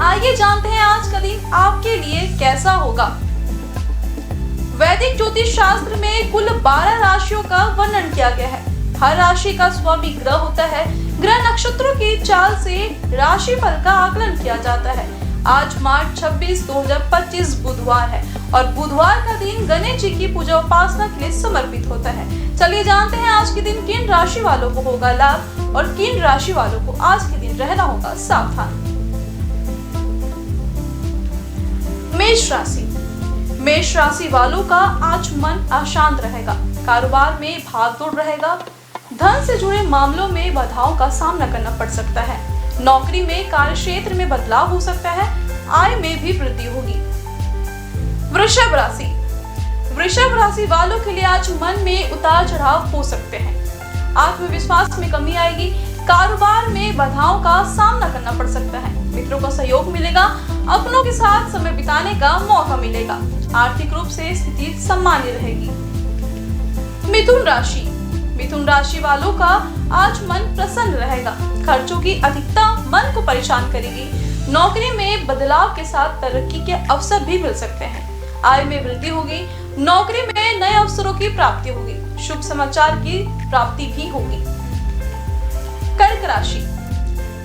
आइए जानते हैं आज का दिन आपके लिए कैसा होगा। वैदिक ज्योतिष शास्त्र में कुल 12 राशियों का वर्णन किया गया है। हर राशि का स्वामी ग्रह होता है। ग्रह नक्षत्रों की चाल से राशि फल का आकलन किया जाता है। आज मार्च 26, 2025 बुधवार है और बुधवार का दिन गणेश जी की पूजा उपासना के लिए समर्पित होता है। चलिए जानते हैं आज के दिन किन राशि वालों को होगा लाभ और किन राशि वालों को आज के दिन रहना होगा सावधान। मेष राशि। मेष राशि वालों का आज मन अशांत रहेगा। कारोबार में भागदौड़ रहेगा। धन से जुड़े मामलों में बाधाओं का सामना करना पड़ सकता है। नौकरी में कार्य क्षेत्र में बदलाव हो सकता है। आय में भी वृद्धि होगी। वृषभ राशि। वृषभ राशि वालों के लिए आज मन में उतार चढ़ाव हो सकते हैं। आत्मविश्वास में कमी आएगी। कारोबार में बाधाओं का सामना करना पड़ सकता है। मित्रों का सहयोग मिलेगा। अपनों के साथ समय बिताने का मौका मिलेगा। आर्थिक रूप से स्थिति सामान्य रहेगी। मिथुन राशि। मिथुन राशि वालों का आज मन प्रसन्न रहेगा। खर्चों की अधिकता मन को परेशान करेगी। नौकरी में बदलाव के साथ तरक्की के अवसर भी मिल सकते हैं। आय में वृद्धि होगी। नौकरी में नए अवसरों की प्राप्ति होगी। शुभ समाचार की प्राप्ति भी होगी। कर्क राशि।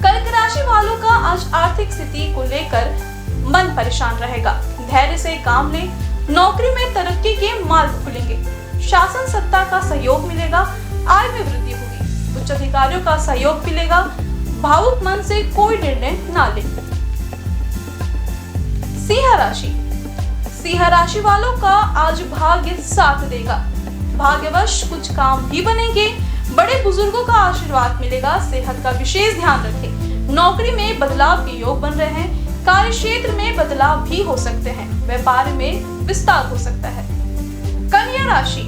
कर्क राशि वालों का आज आर्थिक स्थिति को लेकर मन परेशान रहेगा। धैर्य से काम लें। नौकरी में तरक्की के मार्ग खुलेंगे। शासन सत्ता का सहयोग मिलेगा। आय में वृद्धि होगी। उच्च अधिकारियों का सहयोग मिलेगा। भावुक मन से कोई निर्णय ना लें। सिंह राशि। सिंह राशि वालों का आज भाग्य साथ देगा। भाग्यवश कुछ काम भी बनेंगे। बड़े बुजुर्गों का आशीर्वाद मिलेगा। सेहत का विशेष ध्यान रखें। नौकरी में बदलाव के योग बन रहे हैं। कार्य क्षेत्र में बदलाव भी हो सकते हैं। व्यापार में विस्तार हो सकता है। कन्या राशि।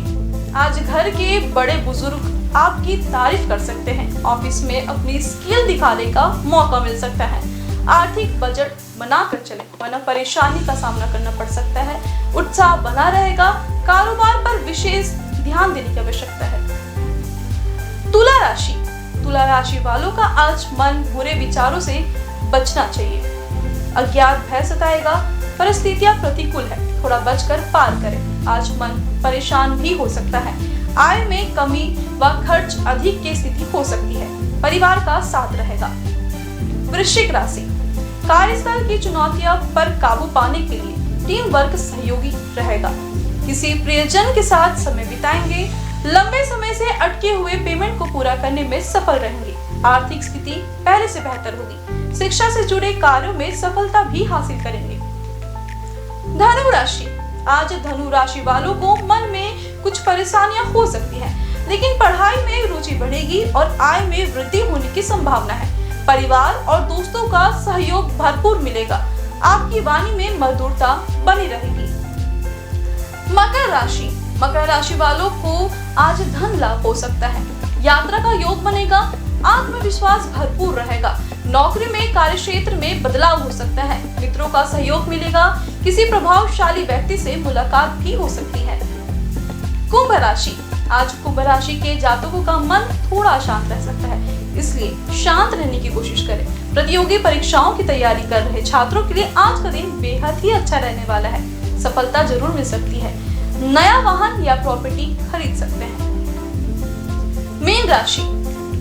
आज घर के बड़े बुजुर्ग आपकी तारीफ कर सकते हैं। ऑफिस में अपनी स्किल दिखाने का मौका मिल सकता है। आर्थिक बजट बनाकर चले वरना परेशानी का सामना करना पड़ सकता है। उत्साह बना रहेगा। कारोबार पर विशेष ध्यान देने की आवश्यकता है। तुला राशि। तुला राशि वालों का आज मन बुरे विचारों से बचना चाहिए। अज्ञात भय सताएगा। परिस्थितियां प्रतिकूल है। थोड़ा बचकर पार करें। आज मन परेशान भी हो सकता है। आय में कमी व खर्च अधिक की स्थिति हो सकती है। परिवार का साथ रहेगा। वृश्चिक राशि। कार्यस्थल की चुनौतियों पर काबू पाने के लिए टीम वर्क सहयोगी रहेगा। किसी प्रियजन के साथ समय बिताएंगे। लंबे समय से अटके हुए पेमेंट को पूरा करने में सफल रहेंगे। आर्थिक स्थिति पहले से बेहतर होगी। शिक्षा से जुड़े कार्यों में सफलता भी हासिल करेंगे। धनु राशि। आज धनु राशि वालों को मन में कुछ परेशानियां हो सकती हैं, लेकिन पढ़ाई में रुचि बढ़ेगी और आय में वृद्धि होने की संभावना है। परिवार और दोस्तों का सहयोग भरपूर मिलेगा। आपकी वाणी में मधुरता बनी रहेगी। मकर राशि। मकर राशि वालों को आज धन लाभ हो सकता है। यात्रा का योग बनेगा। आत्मविश्वास भरपूर रहेगा। नौकरी में कार्य क्षेत्र में बदलाव हो सकता है। मित्रों का सहयोग मिलेगा। किसी प्रभावशाली व्यक्ति से मुलाकात भी हो सकती है। कुंभ राशि। आज कुंभ राशि के जातकों का मन थोड़ा शांत रह सकता है, इसलिए शांत रहने की कोशिश करें। प्रतियोगी परीक्षाओं की तैयारी कर रहे छात्रों के लिए आज का दिन बेहद ही अच्छा रहने वाला है। सफलता जरूर मिल सकती है। नया वाहन या प्रॉपर्टी खरीद सकते हैं। मीन राशि।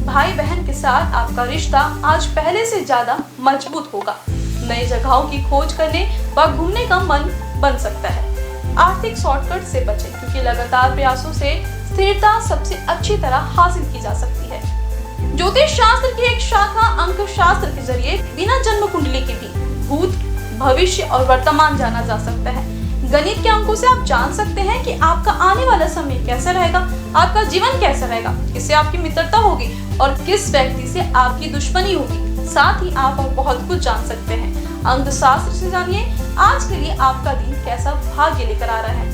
भाई बहन के साथ आपका रिश्ता आज पहले से ज्यादा मजबूत होगा। नई जगहों की खोज करने व घूमने का मन बन सकता है। आर्थिक शॉर्टकट से बचें, क्योंकि लगातार प्रयासों से स्थिरता सबसे अच्छी तरह हासिल की जा सकती है। ज्योतिष शास्त्र की एक शाखा अंक शास्त्र के जरिए बिना जन्म कुंडली के भी भूत, भविष्य और वर्तमान जाना जा सकता है। गणित के अंकों से आप जान सकते हैं कि आपका आने वाला समय कैसा रहेगा, आपका जीवन कैसा रहेगा, किससे आपकी मित्रता होगी और किस व्यक्ति से आपकी दुश्मनी होगी। साथ ही आप और बहुत कुछ जान सकते हैं। अंक शास्त्र से जानिए आज के लिए आपका दिन कैसा भाग्य लेकर आ रहा है।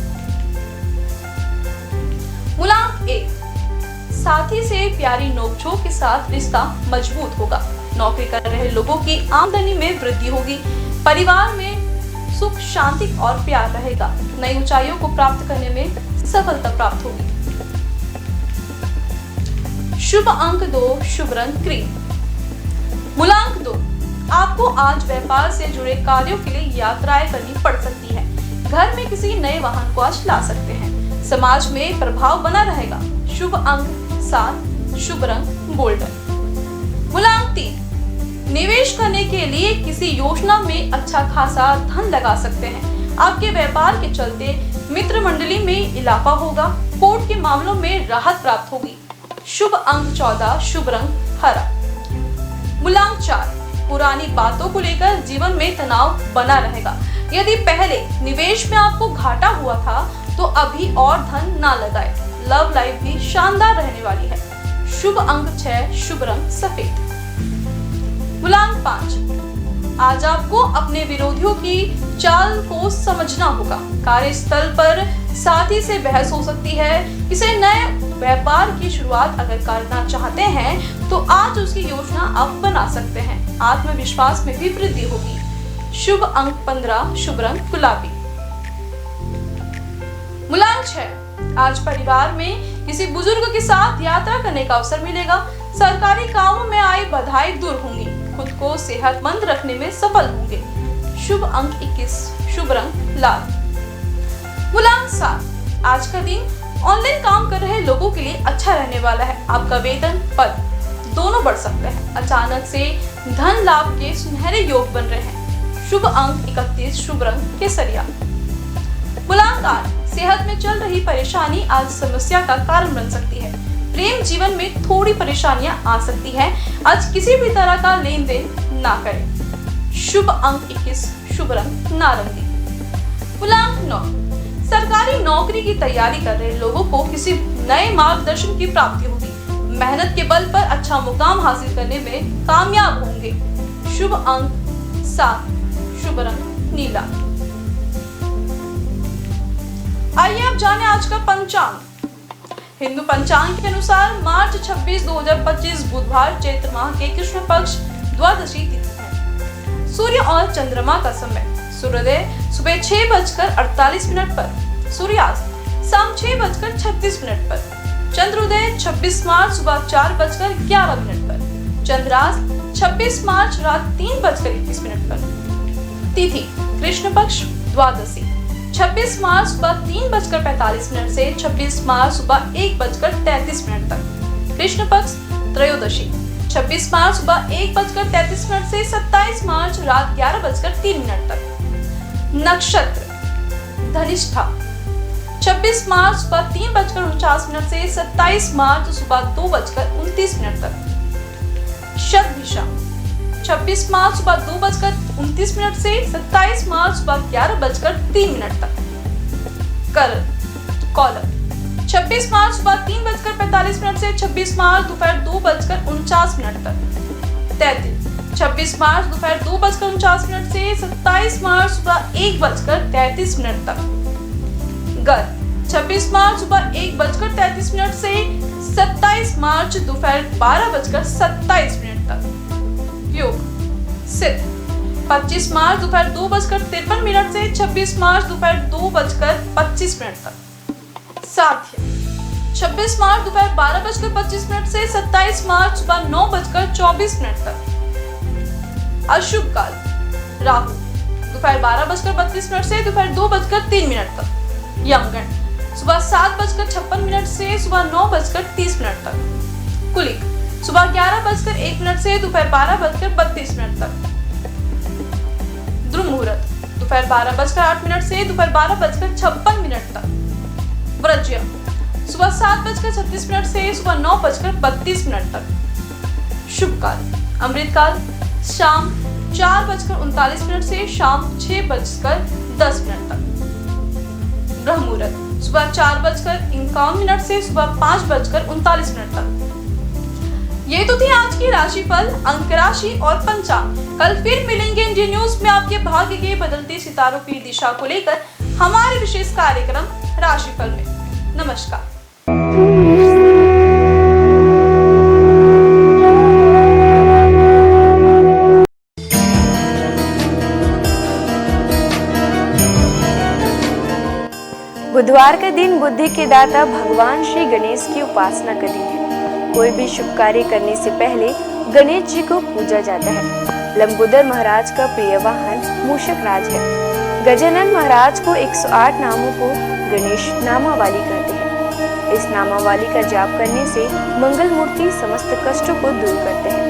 मूलांक 1। साथी से प्यारी नोकझोंक के साथ रिश्ता मजबूत होगा। नौकरी कर रहे लोगों की आमदनी में वृद्धि होगी। परिवार में सुख, शांति और प्यार रहेगा। नई ऊंचाइयों को प्राप्त करने में सफलता प्राप्त होगी। शुभ अंक 2, शुभ रंग क्रीम। मूलांक 2। आपको आज व्यापार से जुड़े कार्यों के लिए यात्राएं करनी पड़ सकती है। घर में किसी नए वाहन को आज ला सकते हैं। समाज में प्रभाव बना रहेगा। शुभ अंक 7, शुभ रंग गोल्डन। मूलांक 3, निवेश करने के लिए किसी योजना में अच्छा खासा धन लगा सकते हैं। आपके व्यापार के चलते मित्र मंडली में इजाफा होगा। कोर्ट के मामलों में राहत प्राप्त होगी। शुभ अंक 14, शुभ रंग हरा। मूलांक 4, पुरानी बातों को लेकर जीवन में तनाव बना रहेगा। यदि पहले निवेश में आपको घाटा हुआ था तो अभी और धन ना लगाए। लव लाइफ भी शानदार रहने वाली है। शुभ अंक 6, शुभ रंग सफेद। मूलांक 5, आज आपको अपने विरोधियों की चाल को समझना होगा। कार्यस्थल पर साथी से बहस हो सकती है। किसी नए व्यापार की शुरुआत अगर करना चाहते हैं तो आज उसकी योजना आप बना सकते हैं। आत्मविश्वास में भी वृद्धि होगी। शुभ अंक 15, शुभ रंग गुलाबी। मूलांक 6, आज परिवार में किसी बुजुर्ग के साथ यात्रा करने का अवसर मिलेगा। सरकारी कामों में आई बाधाएं दूर होंगी। खुद को सेहतमंद रखने में सफल होंगे। शुभ अंक 21, शुभ रंग लाल। मूलांक 7, आज का दिन ऑनलाइन काम कर रहे लोगों के लिए अच्छा रहने वाला है। आपका वेतन पद दोनों बढ़ सकते हैं। अचानक से धन लाभ के सुनहरे योग बन रहे हैं। शुभ अंक 31, शुभ रंग केसरिया। मूलांक 8, सेहत में चल रही परेशानी आज समस्या का कारण बन सकती है। प्रेम जीवन में थोड़ी परेशानियां आ सकती हैं। आज किसी भी तरह का लेन देन ना करें। शुभ अंक 21, शुभ रंग नारंगी। मूलांक 9, सरकारी नौकरी की तैयारी कर रहे लोगों को किसी नए मार्गदर्शन की प्राप्ति होगी। मेहनत के बल पर अच्छा मुकाम हासिल करने में कामयाब होंगे। शुभ अंक 7, शुभ रंग नीला। आइए अब जाने आज का पंचांग। हिंदू पंचांग के अनुसार मार्च 26, 2025 बुधवार चैत्र माह के कृष्ण पक्ष द्वादशी तिथि है। सूर्य और चंद्रमा का समय: सूर्योदय सुबह 6:48 पर, सूर्यास्त शाम 6:36 पर, चंद्रोदय 26 मार्च सुबह 4:11 पर, चंद्रास्त 26 मार्च रात 3:21 पर। तिथि कृष्ण पक्ष द्वादशी 26 मार्च सुबह 3:45 से 26 मार्च सुबह 1:33 तक। कृष्ण पक्ष त्रयोदशी 26 मार्च सुबह 1:33 से 27 मार्च रात 11:03 तक। नक्षत्र धनिष्ठा 26 मार्च सुबह 3:49 से 27 मार्च सुबह 2:29 तक। शतभिषा 26 मार्च सुबह 2:29 से 27 मार्च सुबह 11:03 तक। करण कॉलम 26 मार्च सुबह 3:45 से 26 मार्च दोपहर 2:49 तक। तैतिल 26 मार्च दोपहर 2:49 से 27 मार्च सुबह 1:33 तक। गर 26 मार्च सुबह 1:33 से 27 मार्च दोपहर 12:27 तक। योग सिद्ध 25 मार्च दोपहर 2:53 से 26 मार्च दोपहर 2:25 तक। साध्य 26 मार्च दोपहर 12:25 से 27 मार्च सुबह 9:24 तक। अशुभ काल राहु दोपहर 12:32 से दोपहर 2:03 तक। यमगण सुबह 7:56 से सुबह 9:30 तक। कुलिक सुबह 11:01 से दोपहर 12:32 तक। ध्रुव मुहूर्त दोपहर 12:08 से दोपहर 12:56 तक। व्रज्य सुबह 7:36 से सुबह 9:32 तक। शुभ काल अमृतकाल शाम 4:39 से शाम 6:10 तक। ब्रह्म मुहूर्त सुबह 4:51 से सुबह 5:39 तक। ये तो थी आज की राशिफल, अंक राशि और पंचांग। कल फिर मिलेंगे इंडियन न्यूज में आपके भाग्य के बदलते सितारों की दिशा को लेकर हमारे विशेष कार्यक्रम राशिफल में। नमस्कार। बुधवार का दिन बुद्धि के दाता भगवान श्री गणेश की उपासना का दिन है। कोई भी शुभ कार्य करने से पहले गणेश जी को पूजा जाता है। लंबोदर महाराज का प्रिय वाहन मूषक राज है। गजानन महाराज को 108 नामों को गणेश नामावली कहते हैं। इस नामावली का जाप करने से मंगल मूर्ति समस्त कष्टों को दूर करते हैं।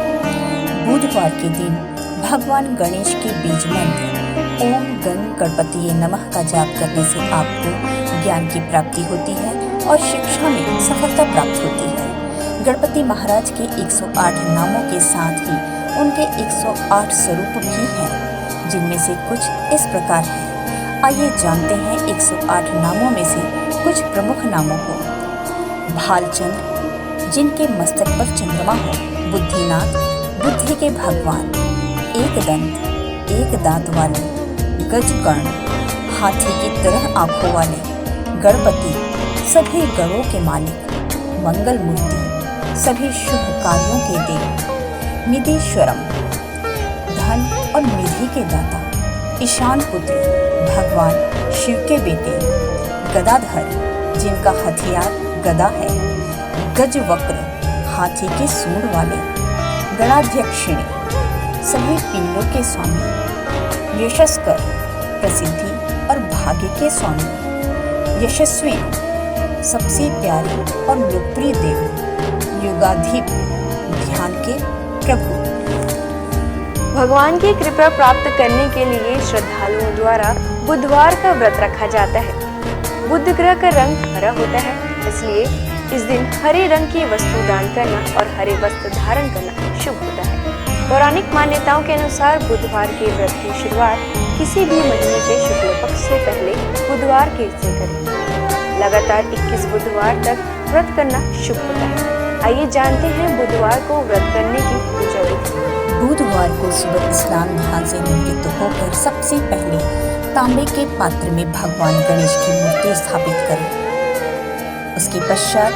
बुधवार के दिन भगवान गणेश के बीज मंत्र ओम गण गणपतिये नमः का जाप करने से आपको ज्ञान की प्राप्ति होती है और शिक्षा में सफलता प्राप्त होती है। गणपति महाराज के 108 नामों के साथ ही उनके 108 स्वरूप भी हैं, जिनमें से कुछ इस प्रकार हैं। आइए जानते हैं 108 नामों में से कुछ प्रमुख नामों को। भालचंद्र, जिनके मस्तक पर चंद्रमा हो। बुद्धिनाथ, बुद्धि के भगवान। एक दंत, एक दांत वाले। गजकर्ण, हाथी की तरह आंखों वाले। गणपति, सभी गणों के मालिक। मंगल मूर्ति, सभी शुभ कार्यों के देव। निधीश्वरम, धन और निधि के दाता। ईशान पुत्र, भगवान शिव के बेटे। गदाधर, जिनका हथियार गदा है। गजवक्र, हाथी के सूंड वाले। गणाध्यक्षिणी, सभी पिंडों के स्वामी। यशस्कर, प्रसिद्धि और भाग्य के स्वामी। यशस्वी, सबसे प्यारे और लोकप्रिय देव। युगाधिप, ध्यान के प्रभु। भगवान की कृपा प्राप्त करने के लिए श्रद्धालुओं द्वारा बुधवार का व्रत रखा जाता है। बुध ग्रह का रंग हरा होता है, इसलिए इस दिन हरे रंग की वस्तु दान करना और हरे वस्त्र धारण करना शुभ होता है। पौराणिक मान्यताओं के अनुसार बुधवार के व्रत की शुरुआत किसी भी महीने के शुक्ल पक्ष से पहले बुधवार के से करें। लगातार 21 बुधवार तक व्रत करना शुभ होता है। आइए जानते हैं बुधवार को व्रत करने की पूजा विधि। बुधवार को सुबह स्नान ध्यान से निवृत्त होकर सबसे पहले तांबे के पात्र में भगवान गणेश की मूर्ति स्थापित करें। उसके पश्चात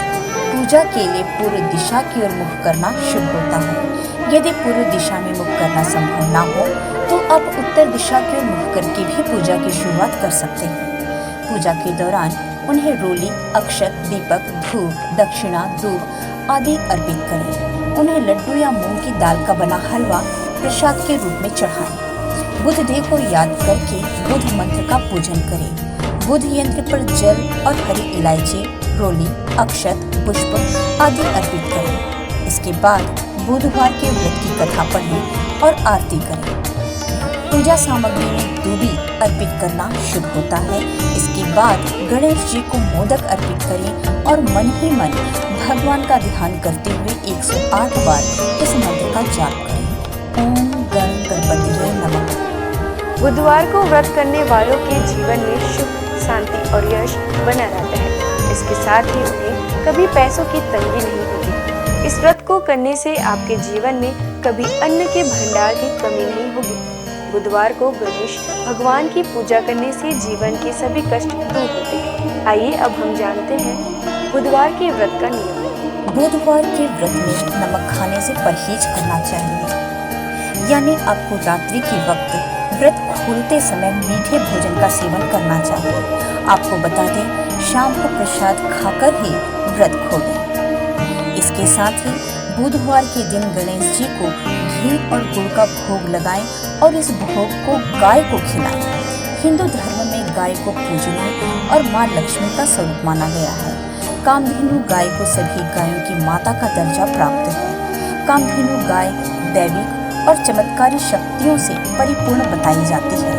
पूजा के लिए पूर्व दिशा की ओर मुख करना शुभ होता है। यदि पूर्व दिशा में मुख करना संभव ना हो तो आप उत्तर दिशा की ओर मुख करके भी पूजा की शुरुआत कर सकते हैं। पूजा के दौरान उन्हें रोली, अक्षत, दीपक, धूप, दक्षिणा, दूध आदि अर्पित करें। उन्हें लड्डू या मूंग की दाल का बना हलवा प्रसाद के रूप में चढ़ाएं। बुध देव को याद करके बुध मंत्र का पूजन करें। बुध यंत्र पर जल और हरी इलायची, रोली, अक्षत, पुष्प आदि अर्पित करें। इसके बाद बुधवार के व्रत की कथा पढ़ें और आरती करें। पूजा सामग्री में दूबी अर्पित करना शुभ होता है। इसके बाद गणेश जी को मोदक अर्पित करें और मन ही मन भगवान का ध्यान करते हुए 108 बार इस मंत्र का जाप करें। ओम गण गणपतिये नमः। बुधवार को व्रत करने वालों के जीवन में सुख, शांति और यश बना रहता है। इसके साथ ही उन्हें कभी पैसों की तंगी नहीं होगी। इस व्रत को करने से आपके जीवन में कभी अन्न के भंडार की कमी नहीं होगी। बुधवार को गणेश भगवान की पूजा करने से जीवन के सभी कष्ट दूर होते हैं। आइए अब हम जानते हैं बुधवार के व्रत का नियम। बुधवार के व्रत में नमक खाने से परहेज करना चाहिए, यानी आपको रात्रि के वक्त व्रत खोलते समय मीठे भोजन का सेवन करना चाहिए। आपको बता दें, शाम को प्रसाद खाकर ही व्रत खोलें। इसके साथ ही बुधवार के दिन गणेश जी को घी और गुड़ का भोग लगाएं और इस भोग को गाय को खिलाएं। हिंदू धर्म में गाय को पूजनीय और मां लक्ष्मी का स्वरूप माना गया है। कामधेनु गाय को सभी गायों की माता का दर्जा प्राप्त है। कामधेनु गाय दैविक और चमत्कारी शक्तियों से परिपूर्ण बताई जाती है।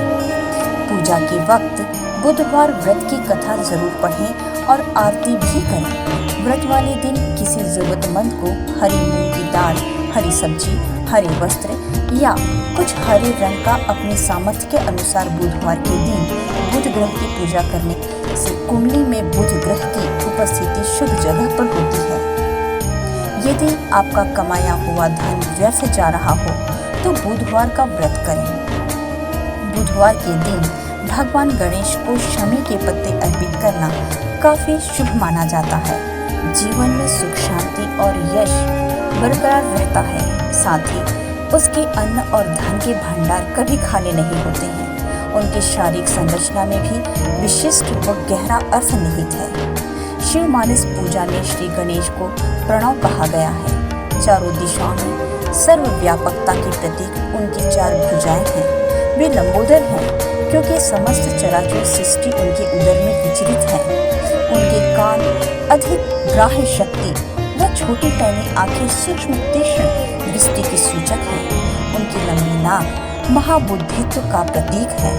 पूजा के वक्त बुधवार व्रत की कथा जरूर पढ़ें और आरती भी करें। व्रत वाले दिन किसी जरूरतमंद को हरी मूंग की दाल, हरी सब्जी, हरे वस्त्र या कुछ हरे रंग का अपने सामर्थ्य के अनुसार बुधवार के दिन बुध ग्रह की पूजा करने से कुंडली में बुध ग्रह की उपस्थिति शुभ जगह पर होती है। यदि आपका कमाया हुआ धन व्यर्थ जा रहा हो तो बुधवार का व्रत करें। बुधवार के दिन भगवान गणेश को शमी के पत्ते अर्पित करना काफी शुभ माना जाता है। जीवन में सुख, शांति और यश बरकरार रहता है। साथ ही उसके अन्न और धन के भंडार कभी खाली नहीं होते हैं। उनकी शारीरिक संरचना में भी विशिष्ट व गहरा अर्थ निहित है। शिव मानस पूजा में श्री गणेश को प्रणव कहा गया है। चारों दिशाओं में सर्वव्यापकता के प्रतीक उनकी चार भुजाएं हैं। वे लंबोदर हैं क्योंकि समस्त चराचर सृष्टि उनके उदर में विचरित है। उनके कान अधिक ग्राह्य शक्ति व छोटी पैनी आंखें सूक्ष्म तीक्ष्ण दृष्टि के सूचक हैं। उनकी लंबी नाक महाबुद्धित्व का प्रतीक है।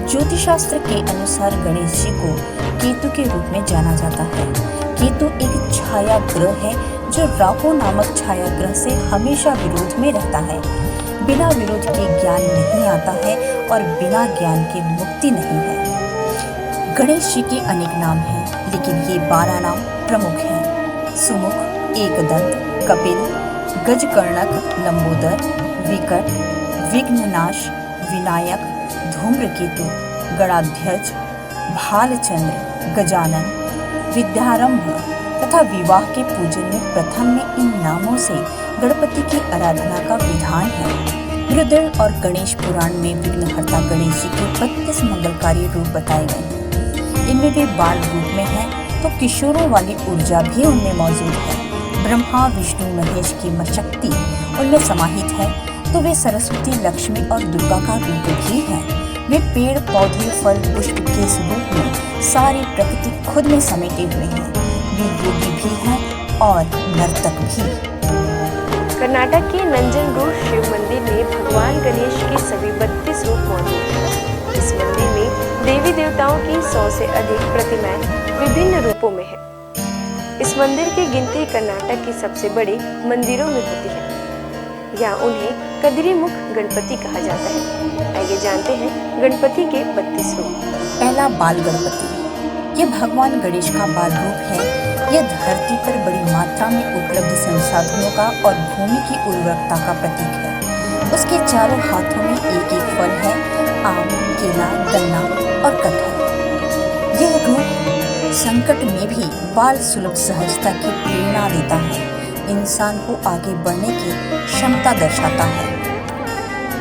ज्योतिषशास्त्र के अनुसार गणेश जी को केतु के रूप में जाना जाता है। केतु एक छाया ग्रह है जो राहु नामक छाया ग्रह से हमेशा विरोध में रहता है। बिना विरोध के ज्ञान नहीं आता है और बिना ज्ञान के मुक्ति नहीं है। गणेश जी के अनेक नाम हैं, लेकिन ये 12 नाम प्रमुख हैं। सुमुख, एकदंत, कपिल, गजकर्णक, लंबोदर, विकट, विघ्ननाश, विनायक, धूम्रकेतु, गणाध्यक्ष, भालचंद्र, गजानन, विद्यारंभ तथा विवाह के पूजन में प्रथम में इन नामों से गणपति की आराधना का विधान है। रुद्र और गणेश पुराण में विघ्नहर्ता गणेश जी के 32 मंगलकारी रूप बताए गए हैं। इनमें वे बाल रूप में हैं तो किशोरों वाली ऊर्जा भी उनमें मौजूद है। ब्रह्मा, विष्णु, महेश की शक्ति उनमें समाहित है तो वे सरस्वती, लक्ष्मी और दुर्गा का रूप भी हैं। वे पेड़, पौधे, फल, पुष्प के स्वरूप में सारी प्रकृति खुद में समेटे हुए हैं। वे योगी भी हैं और नर्तक भी। कर्नाटक के नंजनगूड शिव मंदिर में भगवान गणेश के सभी 32 रूप मौजूद हैं। इस मंदिर में देवी देवताओं की 100 से अधिक प्रतिमाएं विभिन्न रूपों में है। इस मंदिर की गिनती कर्नाटक की सबसे बड़े मंदिरों में होती है। यहाँ उन्हें कदरीमुख गणपति कहा जाता है। आइए जानते हैं गणपति के 32 रूप। पहला, बाल गणपति। यह भगवान गणेश का बाल रूप है। यह धरती पर बड़ी मात्रा में उपलब्ध संसाधनों का और भूमि की उर्वरकता का प्रतीक है। उसके चारों हाथों में एक एक फल है, आम, केला, गन्ना और कटहल। यह रूप संकट में भी बाल सुलभ सहजता की प्रेरणा देता है, इंसान को आगे बढ़ने की क्षमता दर्शाता है।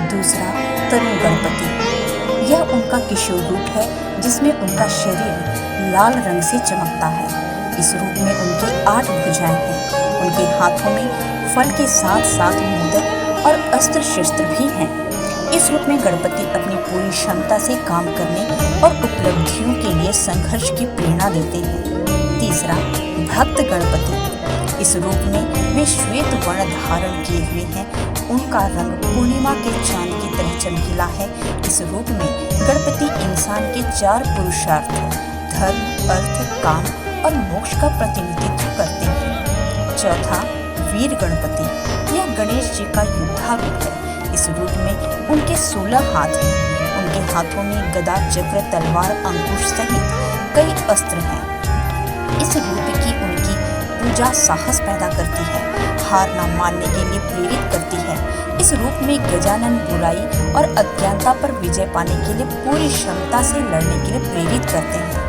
दूसरा, तरुण गणपति। यह उनका किशोर रूप है जिसमें उनका शरीर लाल रंग से चमकता है। इस रूप में उनकी 8 भुजाएं हैं। उनके हाथों में फल के साथ साथ मोदक और अस्त्र शस्त्र भी हैं। इस रूप में गणपति अपनी पूरी क्षमता से काम करने और उपलब्धियों के लिए संघर्ष की प्रेरणा देते हैं। तीसरा, भक्त गणपति। इस रूप में वे श्वेत वर्ण धारण किए हुए हैं। उनका रंग पूर्णिमा के चांद की तरह चमकीला है। इस रूप में गणपति इंसान के 4 पुरुषार्थ धर्म, अर्थ, काम और मोक्ष का प्रतिनिधित्व करते हैं। चौथा, वीर गणपति। यह गणेश जी का योद्धा रूप है। इस रूप में उनके 16 हाथ हैं। उनके हाथों में गदा, चक्र, तलवार, अंकुश सहित कई अस्त्र हैं। इस रूप की उनकी पूजा साहस पैदा करती है, हार न मानने के लिए प्रेरित करती है। इस रूप में गजानन बुराई और अज्ञानता पर विजय पाने के लिए पूरी क्षमता से लड़ने के लिए प्रेरित करते हैं।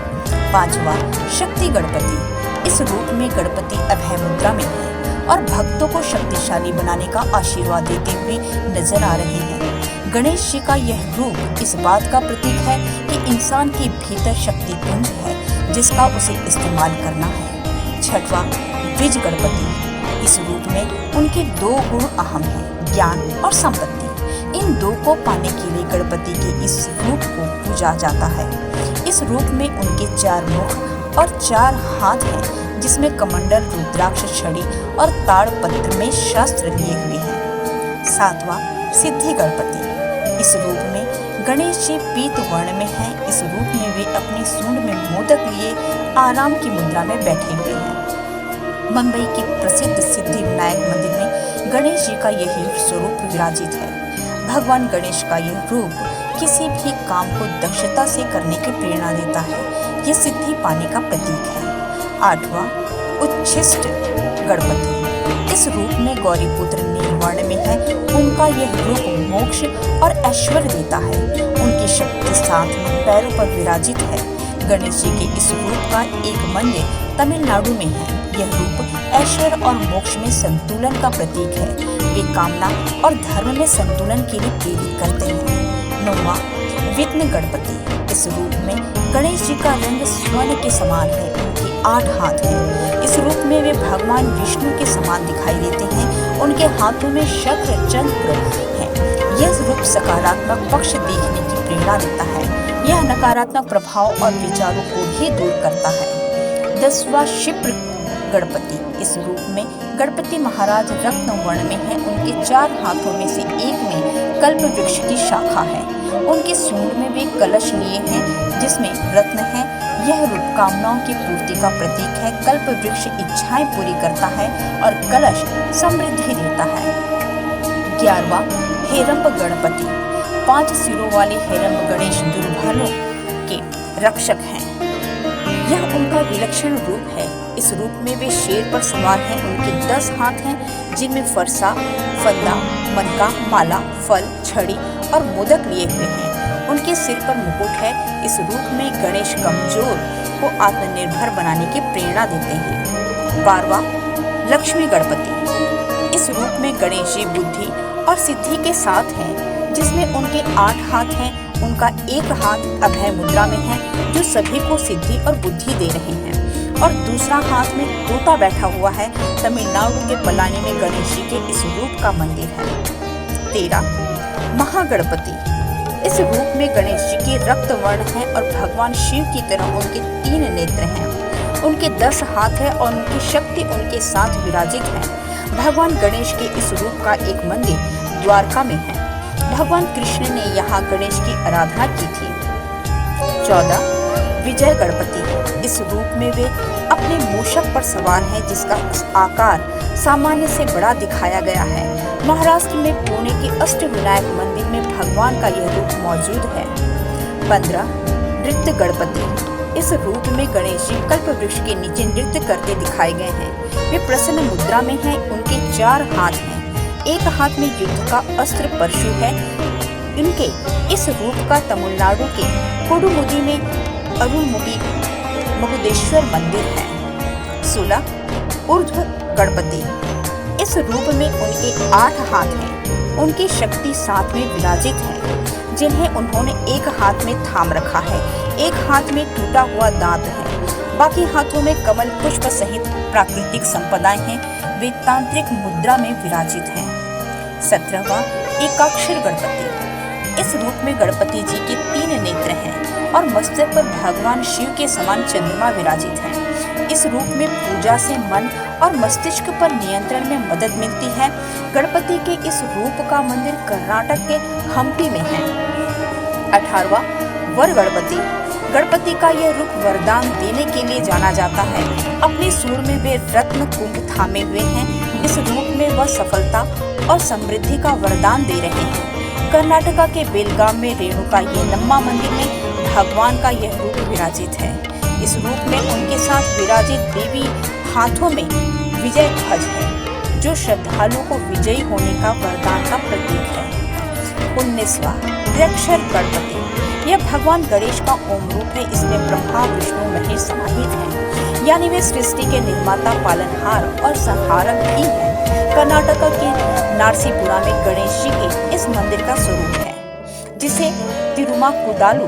पांचवा, शक्ति गणपति। इस रूप में गणपति अभय मुद्रा में है और भक्तों को शक्तिशाली बनाने का आशीर्वाद देते हुए नजर आ रहे हैं। गणेश जी का यह रूप इस बात का प्रतीक है कि इंसान के भीतर शक्ति पुंज है जिसका उसे इस्तेमाल करना है। छठवां, द्विज गणपति। इस रूप में उनके 2 गुण अहम हैं, ज्ञान और संपत्ति। इन 2 को पाने के लिए गणपति के इस रूप को पूजा जाता है। इस रूप में उनके 4 मुख और 4 हाथ हैं जिसमें कमंडल, रुद्राक्ष, छड़ी और ताड़पत्र में शस्त्र लिए हुए हैं। सातवां, सिद्धि गणपति। इस रूप में गणेश जी पीत वर्ण में हैं। इस रूप में वे अपनी सूंड में मोदक लिए आराम की मुद्रा में बैठे हुए हैं। मुंबई के प्रसिद्ध सिद्धि विनायक मंदिर में गणेश जी का यही स्वरूप विराजित है। भगवान गणेश का यह रूप किसी भी काम को दक्षता से करने की प्रेरणा देता है। यह सिद्धि पाने का प्रतीक है। आठवां, उच्छिष्ट गणपति। इस रूप में गौरीपुत्र नीलवर्ण में है। उनका यह रूप मोक्ष और ऐश्वर्य देता है। उनकी शक्ति साथ में पैरों पर विराजित है। गणेश जी के इस रूप का एक मंदिर तमिलनाडु में है। यह रूप ऐश्वर्य और मोक्ष में संतुलन का प्रतीक है। वे कामना और धर्म में संतुलन के लिए प्रेरित करते हैं। नौवां, विघ्न गणपति। इस रूप में गणेश जी का रंग स्वर्ण के समान है। उनकी 8 हाथ हैं। इस रूप में वे भगवान विष्णु के समान दिखाई देते हैं। उनके हाथों में शक्र चक्र है। यह रूप सकारात्मक पक्ष देखने की प्रेरणा देता है। यह नकारात्मक प्रभाव और विचारों को भी दूर करता है। 10वां क्षिप्र गणपति। इस रूप में गणपति महाराज रत्न वर्ण में है। उनके 4 हाथों में से एक में कल्प वृक्ष की शाखा है। उनके सूंड में वे कलश लिए हैं जिसमें रत्न है। यह रूप कामनाओं की पूर्ति का प्रतीक है। कल्प वृक्ष इच्छाएं पूरी करता है और कलश समृद्धि देता है। 11वां हेरंब गणपति। 5 सिरों वाले हेरंब गणेश दुर्बलों के रक्षक हैं। यह उनका विलक्षण रूप है। इस रूप में वे शेर पर सवार हैं। उनके 10 हाथ हैं जिनमें फरसा, फंदा, मनका, माला, फल, छड़ी और मोदक लिए हुए हैं। उनके सिर पर मुकुट है। इस रूप में गणेश कमजोर को आत्मनिर्भर बनाने की प्रेरणा देते हैं। 12वां लक्ष्मी गणपति। इस रूप में गणेश जी बुद्धि और सिद्धि के साथ हैं जिसमें उनके 8 हाथ हैं। उनका एक हाथ अभय मुद्रा में है जो सभी को सिद्धि और बुद्धि दे रहे हैं और दूसरा हाथ में तोता बैठा हुआ है। तमिलनाडु के पलानी में गणेश जी के इस रूप का मंदिर है। 13 महागणपति। इस रूप में गणेश जी के रक्त वर्ण है और भगवान शिव की तरह उनके 3 नेत्र हैं। उनके 10 हाथ है और उनकी शक्ति उनके साथ विराजित है। भगवान गणेश के इस रूप का एक मंदिर द्वारका में है। भगवान कृष्ण ने यहाँ गणेश की आराधना की थी। 14 विजय गणपति। इस रूप में वे अपने मूषक पर सवार हैं जिसका आकार सामान्य से बड़ा दिखाया गया है। महाराष्ट्र में पुणे के अष्टविनायक मंदिर में भगवान का यह रूप मौजूद है। 15 नृत्य गणपति। इस रूप में गणेश जी कल्प वृक्ष के नीचे नृत्य करते दिखाए गए हैं। वे प्रसन्न मुद्रा में हैं। उनके 4 हाथ हैं। एक हाथ में युद्ध का अस्त्र परशु है। इनके इस रूप का तमिलनाडु के कोडुमुदी में अरुणमुखी महुदेश्वर मंदिर है। 16 ऊर्ध्व गणपति। इस रूप में उनके 8 हाथ हैं। उनकी शक्ति साथ में विराजित है जिन्हें उन्होंने एक हाथ में थाम रखा है। एक हाथ में टूटा हुआ दांत है। बाकी हाथों में कमल पुष्प सहित प्राकृतिक संपदाएं हैं। वे तांत्रिक मुद्रा में विराजित हैं। 17वां एकाक्षर गणपति। इस रूप में गणपति जी के 3 नेत्र हैं और मस्तक पर भगवान शिव के समान चंद्रमा विराजित है। इस रूप में पूजा से मन और मस्तिष्क पर नियंत्रण में मदद मिलती है। गणपति के इस रूप का मंदिर कर्नाटक के हम्पी में है। 18वां वर गणपति। गणपति का यह रूप वरदान देने के लिए जाना जाता है। अपने सूंड में वे रत्न कुंभ थामे हुए हैं। इस रूप में वह सफलता और समृद्धि का वरदान दे रहे हैं। कर्नाटका के बेलगाम में रेणुका येलम्मा मंदिर में भगवान का यह रूप विराजित है। इस रूप में उनके साथ विराजित देवी हाथों में विजय ध्वज है जो श्रद्धालुओं को विजयी होने का वरदान का प्रतीक है। 19वां त्र्यक्षर गणपति। यह भगवान गणेश का ओम रूप है। इसमें ब्रह्मा विष्णु महेश समाहित हैं। यानी वे सृष्टि के निर्माता, पालनहार और संहारक भी हैं। कर्नाटक के नारसीपुरा में गणेश जी के इस मंदिर का स्वरूप है जिसे तिरुमाकुदालु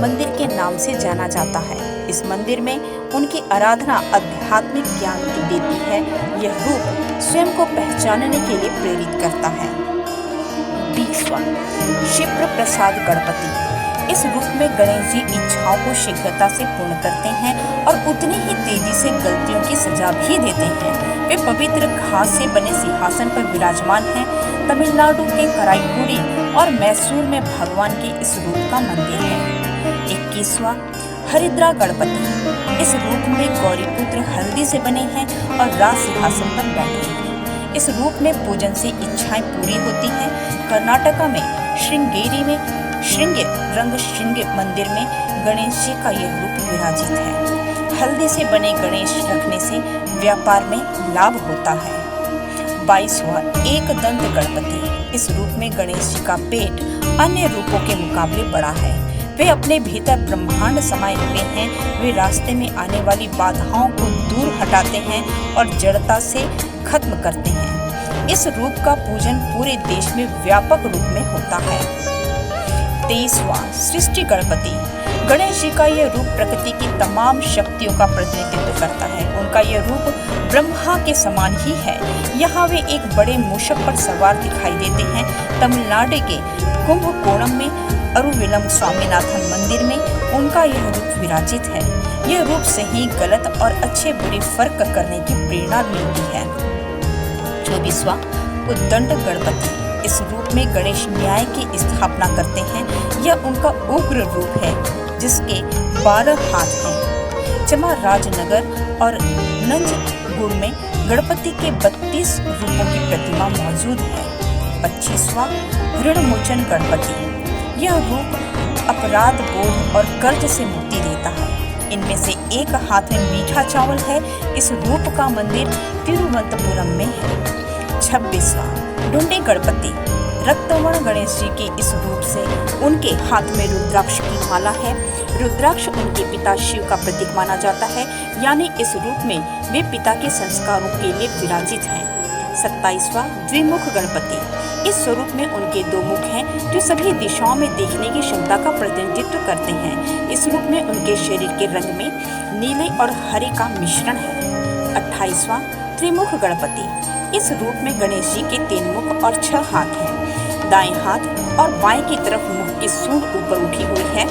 मंदिर के नाम से जाना जाता है। इस मंदिर में उनकी आराधना आध्यात्मिक ज्ञान देती है। यह रूप स्वयं को पहचानने के लिए प्रेरित करता है। 20वां क्षिप्र प्रसाद गणपति। इस रूप में गणेश जी इच्छाओं को शीघ्रता से पूर्ण करते हैं और उतनी ही तेजी से गलतियों की सजा भी देते हैं। वे पवित्र घास से बने सिंहासन पर विराजमान हैं। तमिलनाडु के कराईकुड़ी और मैसूर में भगवान के इस रूप का मंदिर है। 21वां हरिद्रा गणपति। इस रूप में गौरीपुत्र हल्दी से बने हैं और राज सिंहासन पर बैठे हैं। इस रूप में पूजन से इच्छाएं पूरी होती हैं। कर्नाटका में श्रृंगेरी में श्रृंग रंग श्रृंग मंदिर में गणेश जी का यह रूप विराजित है। हल्दी से बने गणेश रखने से व्यापार में लाभ होता है। 22वां एक दंत गणपति। इस रूप में गणेश जी का पेट अन्य रूपों के मुकाबले बड़ा है। वे अपने भीतर ब्रह्मांड समाये हुए हैं। वे रास्ते में आने वाली बाधाओं को दूर हटाते हैं और जड़ता से खत्म करते हैं। इस रूप का पूजन पूरे देश में व्यापक रूप में होता है। 23वां सृष्टि गणपति। गणेश जी का यह रूप प्रकृति की तमाम शक्तियों का प्रतिनिधित्व करता है। उनका यह रूप ब्रह्मा के समान ही है। यहाँ वे एक बड़े मूषक पर सवार दिखाई देते हैं। तमिलनाडु के कुंभकोणम में अरुविलम स्वामीनाथन मंदिर में उनका यह रूप विराजित है। यह रूप से ही गलत और अच्छे बुरे फर्क करने की प्रेरणा मिलती है। 24वां उद्दंड गणपति। इस रूप में गणेश न्याय की स्थापना करते हैं। यह उनका उग्र रूप है जिसके 12 हाथ हैं। चामराजनगर और नंजगुड़ में गणपति के 32 रूपों की प्रतिमा मौजूद है। 25वां ऋणमोचन गणपति। यह रूप अपराध बोध और कर्ज से मुक्ति देता है। इनमें से एक हाथ में मीठा चावल है। इस रूप का मंदिर तिरुवनंतपुरम में है। 26वां ढूंढे गणपति। रक्तवर्ण गणेश जी के इस रूप से उनके हाथ में रुद्राक्ष की माला है। रुद्राक्ष उनके पिता शिव का प्रतीक माना जाता है, यानी इस रूप में वे पिता के संस्कारों के लिए विराजित हैं। 27वां द्विमुख गणपति। इस स्वरूप में उनके 2 मुख हैं जो सभी दिशाओं में देखने की क्षमता का प्रतिनिधित्व करते हैं। इस रूप में उनके शरीर के रंग में नीले और हरे का मिश्रण है। 28वां त्रिमुख गणपति। इस रूप में गणेश जी के 3 मुख और 6 हाथ हैं। दाएं हाथ और बाएं की तरफ मुख की सूंड ऊपर उठी हुई है।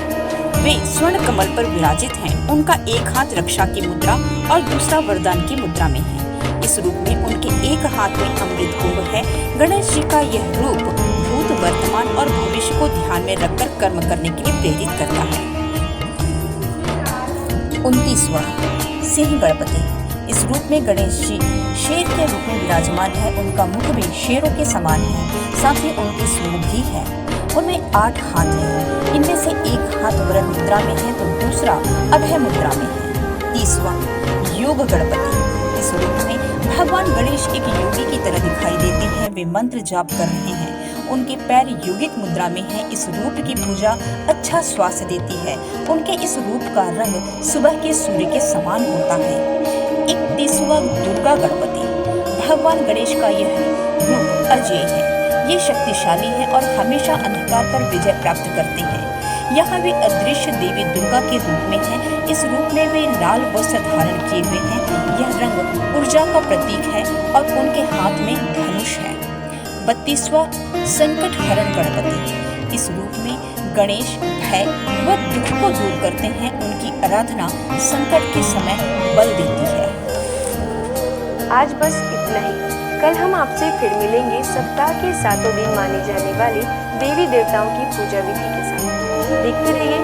वे स्वर्ण कमल पर विराजित हैं। उनका एक हाथ रक्षा की मुद्रा और दूसरा वरदान की मुद्रा में है। इस रूप में उनके एक हाथ में अमृत कुंभ है। गणेश जी का यह रूप भूत, वर्तमान और भविष्य को ध्यान में रखकर कर्म करने के लिए प्रेरित करता है। 29वां सिंह गणपति। इस रूप में गणेश जी शेर के रूप में विराजमान है। उनका मुख भी शेरों के समान है, साथ ही उनकी सूंड भी है। उनमें 8 हाथ हैं। इनमें से एक हाथ वरद मुद्रा में है तो दूसरा अभय मुद्रा में है। 30वां योग गणपति। इस रूप में भगवान गणेश एक योगी की तरह दिखाई देते हैं। वे मंत्र जाप कर रहे हैं। उनके पैर योगिक मुद्रा में हैं। इस रूप की पूजा अच्छा स्वास्थ्य देती है। उनके इस रूप का रंग सुबह के सूर्य के समान होता है। 31वां दुर्गा गणपति। भगवान गणेश का यह रूप अजेय है। ये शक्तिशाली है और हमेशा अंधकार पर विजय प्राप्त करते हैं। यहाँ वे अदृश्य देवी दुर्गा के रूप में हैं। इस रूप में वे लाल वस्त्र धारण किए हुए हैं। यह रंग ऊर्जा का प्रतीक है और उनके हाथ में धनुष है। 32वां संकट हरण गणपति। इस रूप में गणेश भय व दुख को दूर करते हैं। उनकी आराधना संकट के समय बल देती है। आज बस इतना ही। कल हम आपसे फिर मिलेंगे सप्ताह के 7 दिन माने जाने वाले देवी देवताओं की पूजा विधि के साथ। देखते रहिए